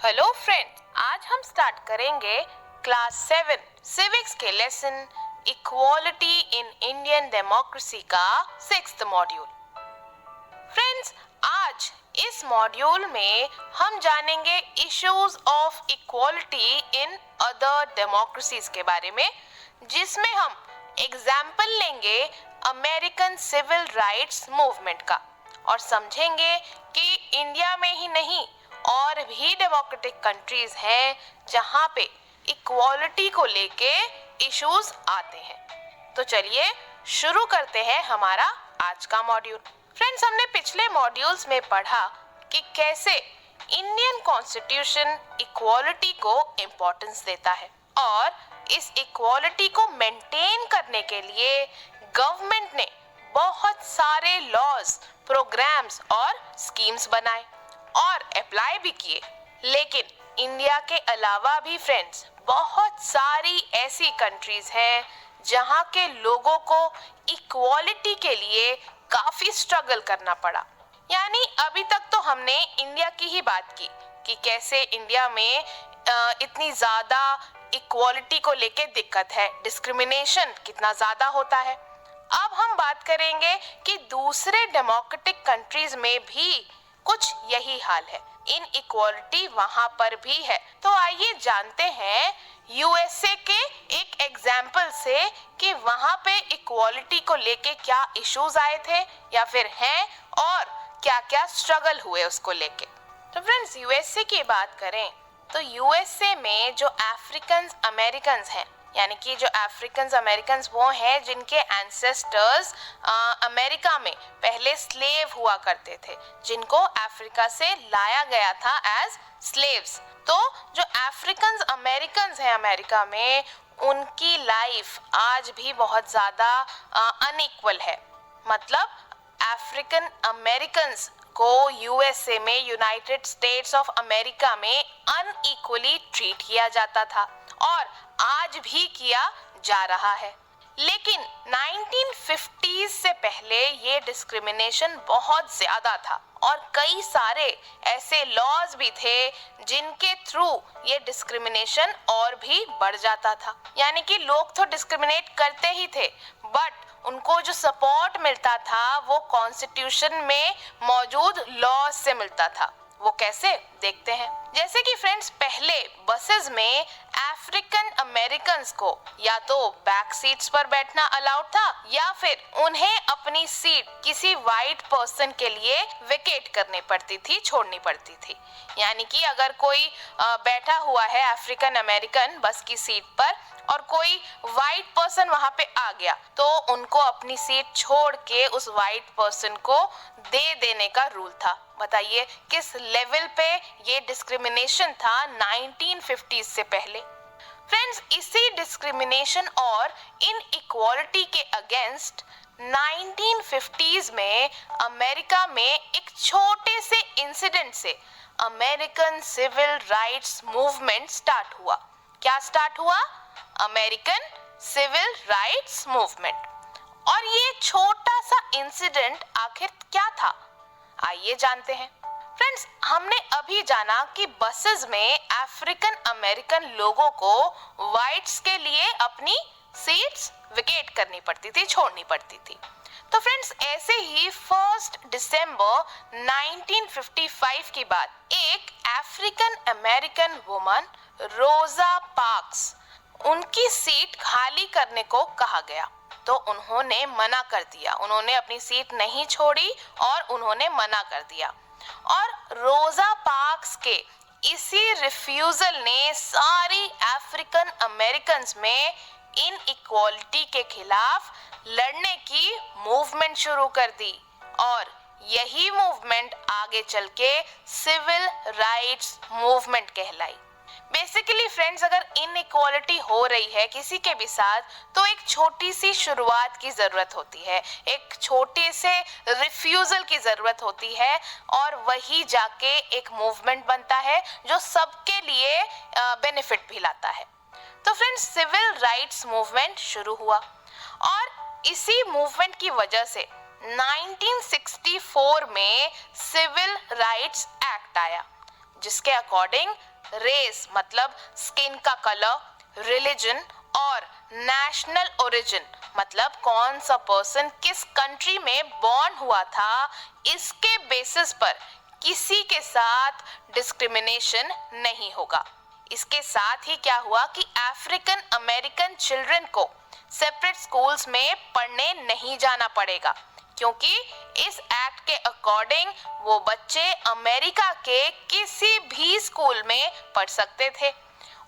Hello friends, आज हम start करेंगे क्लास 7 सिविक्स के lesson equality in Indian democracy का 6th मॉड्यूल। फ्रेंड्स, आज इस मॉड्यूल में हम जानेंगे issues of equality in other democracies के बारे में, जिसमें हम एग्जाम्पल लेंगे अमेरिकन सिविल राइट्स मूवमेंट का और समझेंगे कि इंडिया में ही नहीं और भी डेमोक्रेटिक कंट्रीज हैं जहां पे इक्वालिटी को लेके इश्यूज आते हैं। तो चलिए शुरू करते हैं हमारा आज का मॉड्यूल। फ्रेंड्स, हमने पिछले मॉड्यूल्स में पढ़ा कि कैसे इंडियन कॉन्स्टिट्यूशन इक्वालिटी को इम्पोर्टेंस देता है और इस इक्वालिटी को मेंटेन करने के लिए गवर्नमेंट ने बहुत सारे लॉज, प्रोग्राम्स और स्कीम्स बनाए और अप्लाई भी किए। लेकिन इंडिया के अलावा भी फ्रेंड्स बहुत सारी ऐसी कंट्रीज हैं जहां के लोगों को इक्वालिटी के लिए काफी स्ट्रगल करना पड़ा। यानी अभी तक तो हमने इंडिया की ही बात की कि कैसे इंडिया में इतनी ज्यादा इक्वालिटी को लेके दिक्कत है, डिस्क्रिमिनेशन कितना ज्यादा होता है। अब हम बात करेंगे कि दूसरे डेमोक्रेटिक कंट्रीज में भी कुछ यही हाल है, इन इक्वालिटी वहां पर भी है। तो आइए जानते हैं यूएसए के एक एग्जाम्पल से कि वहां पे इक्वालिटी को लेके क्या इश्यूज आए थे या फिर हैं और क्या क्या स्ट्रगल हुए उसको लेके। तो फ्रेंड्स, यूएसए की बात करें तो यूएसए में जो अफ्रीकन अमेरिकन्स हैं, यानी कि जो अफ्रीकन अमेरिकन्स वो हैं जिनके एंसेस्टर्स अमेरिका में पहले स्लेव हुआ करते थे, जिनको अफ्रीका से लाया गया था एज स्लेव्स। तो जो अफ्रीकन अमेरिकन्स हैं अमेरिका में, उनकी लाइफ आज भी बहुत ज़्यादा अनइक्वल है। मतलब अफ्रीकन अमेरिकन्स को यूएसए में, यूनाइटेड स्टेट्स ऑफ अमेरिका में अनइक्वली ट्रीट किया जाता था और आज भी किया जा रहा है। लेकिन 1950s से पहले ये डिस्क्रिमिनेशन बहुत ज्यादा था और कई सारे ऐसे लॉज भी थे जिनके थ्रू ये डिस्क्रिमिनेशन और भी बढ़ जाता था। यानी कि लोग तो डिस्क्रिमिनेट करते ही थे, बट उनको जो सपोर्ट मिलता था वो कॉन्स्टिट्यूशन में मौजूद लॉ से मिलता था। वो कैसे, देखते हैं। जैसे कि फ्रेंड्स, पहले बसेस में अफ्रीकन अमेरिकन्स को या तो बैक सीट्स पर बैठना अलाउड था या फिर उन्हें अपनी सीट किसी वाइट पर्सन के लिए वेकेट करनी पड़ती थी, छोड़नी पड़ती थी। यानी कि अगर कोई बैठा हुआ है अफ्रीकन अमेरिकन बस की सीट पर और कोई वाइट पर्सन वहां पे आ गया तो उनको अपनी सीट छोड़ के उस वाइट पर्सन को दे देने का रूल था। बताइए किस लेवल पे ये डिस्क्रिमिनेशन था 1950s से पहले। फ्रेंड्स, इसी डिस्क्रिमिनेशन और इनइक्वालिटी के अगेंस्ट 1950s में अमेरिका में एक छोटे से इंसिडेंट से American civil rights movement start हुआ। क्या स्टार्ट हुआ? American civil rights movement. और ये छोटा सा इंसिडेंट आखिर क्या था, आइए जानते हैं। फ्रेंड्स, हमने अभी जाना कि बसेस में अफ्रीकन अमेरिकन लोगों को व्हाइट्स के लिए अपनी सीट्स वेकेट करनी पड़ती थी, छोड़नी पड़ती थी। तो फ्रेंड्स, ऐसे ही 1 दिसंबर 1955 की बात एक अफ्रीकन अमेरिकन वुमन रोजा पार्क्स, उनकी सीट खाली करने को कहा गया तो उन्होंने मना कर दिया। उन्होंने अपनी सीट नहीं छोड़ी और उन्होंने मना कर दिया। और रोजा पार्क्स के इसी रिफ्यूजल ने सारी अफ्रीकन अमेरिकन्स में इनइक्वालिटी के खिलाफ लड़ने की मूवमेंट शुरू कर दी और यही मूवमेंट आगे चल के सिविल राइट्स मूवमेंट कहलाई। बेसिकली फ्रेंड्स, अगर इनइक्वालिटी हो रही है किसी के भी साथ तो एक छोटी सी शुरुआत की जरूरत होती है, एक छोटे से रिफ्यूजल की जरूरत होती है और वही जाके एक मूवमेंट बनता है जो सबके लिए बेनिफिट भी लाता है। तो फ्रेंड्स, सिविल राइट्स मूवमेंट शुरू हुआ और इसी मूवमेंट की वजह से 1964 में सिविल राइट्स एक्ट आया, जिसके अकॉर्डिंग रेस मतलब स्किन का कलर, रिलीजन और नेशनल ओरिजिन मतलब कौन सा पर्सन किस कंट्री में बॉर्न हुआ था, इसके बेसिस पर किसी के साथ डिस्क्रिमिनेशन नहीं होगा। इसके साथ ही क्या हुआ कि अफ्रीकन अमेरिकन चिल्ड्रन को सेपरेट स्कूल्स में पढ़ने नहीं जाना पड़ेगा, क्योंकि इस एक्ट के अकॉर्डिंग वो बच्चे अमेरिका के किसी भी स्कूल में पढ़ सकते थे।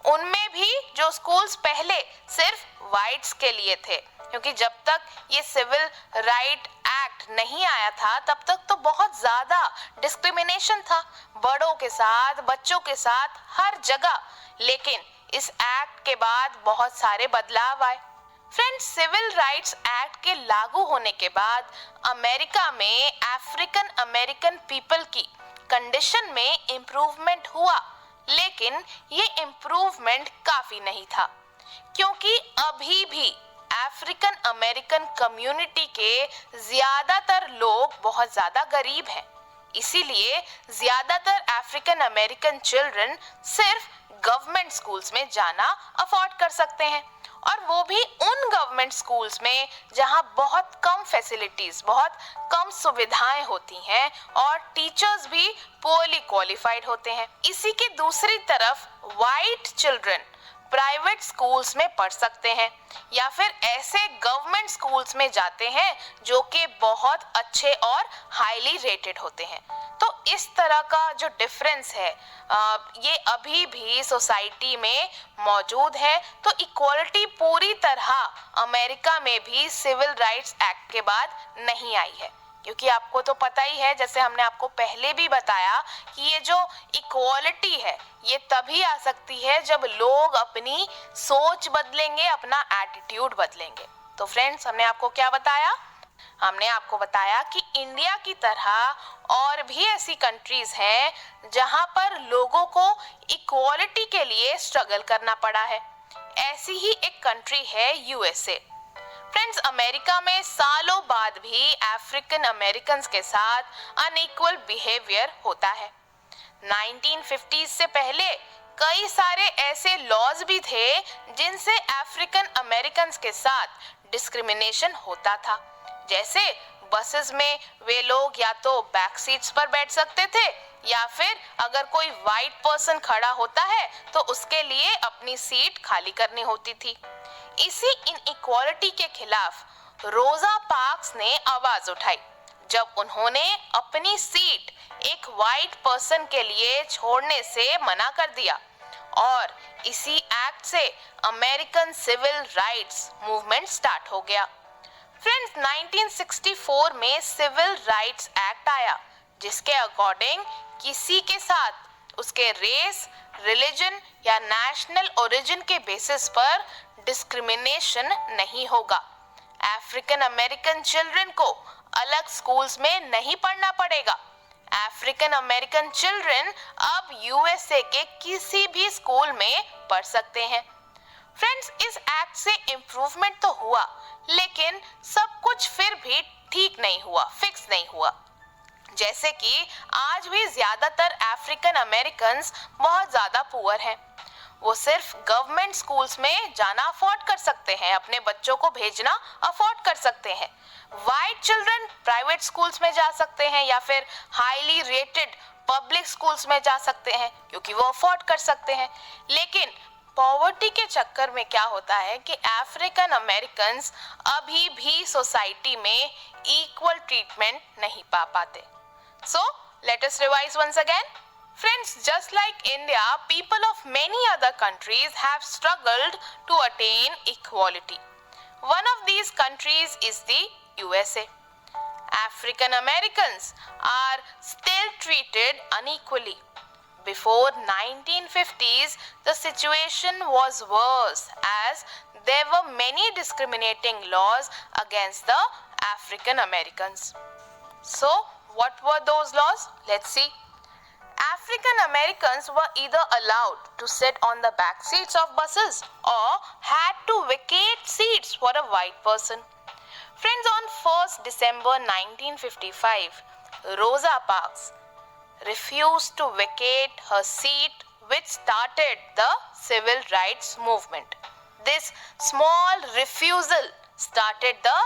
उनमें भी जो स्कूल्स पहले सिर्फ वाइट्स के लिए थे, क्योंकि जब तक ये सिविल राइट एक्ट नहीं आया था तब तक तो बहुत ज्यादा डिस्क्रिमिनेशन था, बड़ों के साथ, बच्चों के साथ, हर जगह। लेकिन इस एक्ट के बाद बहुत सारे बदलाव आए। फ्रेंड्स, सिविल राइट्स एक्ट के लागू होने के बाद अमेरिका में अफ्रीकन अमेरिकन पीपल की कंडीशन में इम्प्रूवमेंट हुआ, लेकिन ये इम्प्रूवमेंट काफी नहीं था, क्योंकि अभी भी अफ्रीकन अमेरिकन कम्युनिटी के ज्यादातर लोग बहुत ज्यादा गरीब हैं। इसीलिए ज्यादातर अफ्रीकन अमेरिकन चिल्ड्रन सिर्फ गवर्नमेंट स्कूल्स में जाना अफोर्ड कर सकते हैं, और वो भी उन गवर्नमेंट स्कूल्स में जहां बहुत कम फैसिलिटीज, बहुत कम सुविधाएं होती हैं और टीचर्स भी पुअरली क्वालिफाइड होते हैं। इसी के दूसरी तरफ वाइट चिल्ड्रन प्राइवेट स्कूल्स में पढ़ सकते हैं या फिर ऐसे गवर्नमेंट स्कूल्स में जाते हैं जो कि बहुत अच्छे और हाईली रेटेड होते हैं। तो इस तरह का जो डिफरेंस है ये अभी भी सोसाइटी में मौजूद है। तो इक्वालिटी पूरी तरह अमेरिका में भी सिविल राइट्स एक्ट के बाद नहीं आई है, क्योंकि आपको तो पता ही है, जैसे हमने आपको पहले भी बताया, कि ये जो इक्वालिटी है ये तभी आ सकती है जब लोग अपनी सोच बदलेंगे, अपना एटीट्यूड बदलेंगे। तो फ्रेंड्स, हमने आपको क्या बताया? हमने आपको बताया कि इंडिया की तरह और भी ऐसी कंट्रीज हैं जहां पर लोगों को इक्वालिटी के लिए स्ट्रगल करना पड़ा है। ऐसी ही एक कंट्री है यूएसए। फ्रेंड्स, अमेरिका में सालों बाद भी अफ्रीकन अमेरिकन के साथ अनइक्वल बिहेवियर होता है। 1950s से पहले कई सारे ऐसे लॉज भी थे जिनसे अफ्रीकन अमेरिकन के साथ डिस्क्रिमिनेशन होता था। जैसे बसेस में वे लोग या तो बैक सीट्स पर बैठ सकते थे, या फिर अगर कोई वाइट पर्सन खड़ा होता है तो उसके लिए अपनी सीट खाली करनी होती थी। इसी इनइक्वालिटी के खिलाफ रोजा पार्क्स ने आवाज उठाई जब उन्होंने अपनी सीट एक वाइट पर्सन के लिए छोड़ने से मना कर दिया, और इसी एक्ट से American civil rights movement start हो गया। फ्रेंड्स, 1964 में सिविल राइट्स एक्ट आया, जिसके अकॉर्डिंग किसी के साथ उसके रेस, रिलीजन या नेशनल ओरिजिन के बेसिस पर डिस्क्रिमिनेशन नहीं होगा। अफ्रीकन अमेरिकन चिल्ड्रन को अलग स्कूल्स में नहीं पढ़ना पड़ेगा। अफ्रीकन अमेरिकन चिल्ड्रन अब यूएसए के किसी भी स्कूल में पढ़ सकते हैं। फ्रेंड्स, इस एक्ट से इम्प्रूवमेंट तो हुआ, लेकिन सब कुछ फिर भी ठीक नहीं हुआ, फिक्स नहीं हुआ। जैसे कि आज भी ज्यादातर अफ्रीकन अमेरिकन बहुत ज्यादा पुअर हैं। वो सिर्फ गवर्नमेंट स्कूल्स में जाना अफोर्ड कर सकते हैं, अपने बच्चों को भेजना अफोर्ड कर सकते हैं। वाइट चिल्ड्रन प्राइवेट स्कूल्स में जा सकते हैं या फिर हाईली रेटेड पब्लिक स्कूल्स में जा सकते हैं, क्योंकि वो अफोर्ड कर सकते हैं। लेकिन पॉवर्टी के चक्कर में क्या होता है कि अफ्रीकन अमेरिकन अभी भी सोसाइटी में इक्वल ट्रीटमेंट नहीं पा पाते। So, let us revise once again. Friends, just like India, people of many other countries have struggled to attain equality. One of these countries is the USA. African Americans are still treated unequally. Before 1950s, the situation was worse as there were many discriminating laws against the African Americans. So, what were those laws? Let's see. African Americans were either allowed to sit on the back seats of buses or had to vacate seats for a white person. Friends, on 1st December 1955, Rosa Parks refused to vacate her seat which started the civil rights movement. This small refusal started the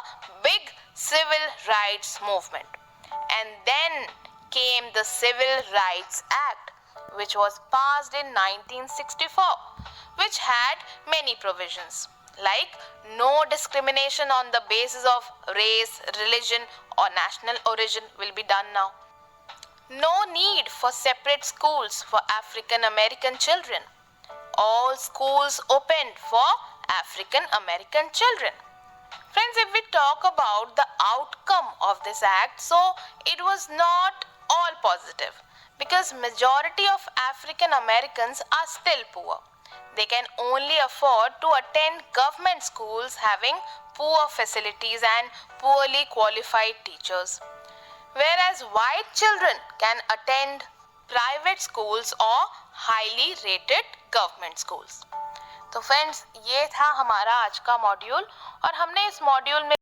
big civil rights movement. And then came the Civil Rights Act, which was passed in 1964, which had many provisions like no discrimination on the basis of race, religion, or national origin will be done now. No need for separate schools for African American children. All schools opened for African American children. Friends, if we talk about the outcome of this act, so it was not all positive because majority of African Americans are still poor. They can only afford to attend government schools having poor facilities and poorly qualified teachers, whereas white children can attend private schools or highly rated government schools. तो friends, ये था हमारा आज का module और हमने इस module में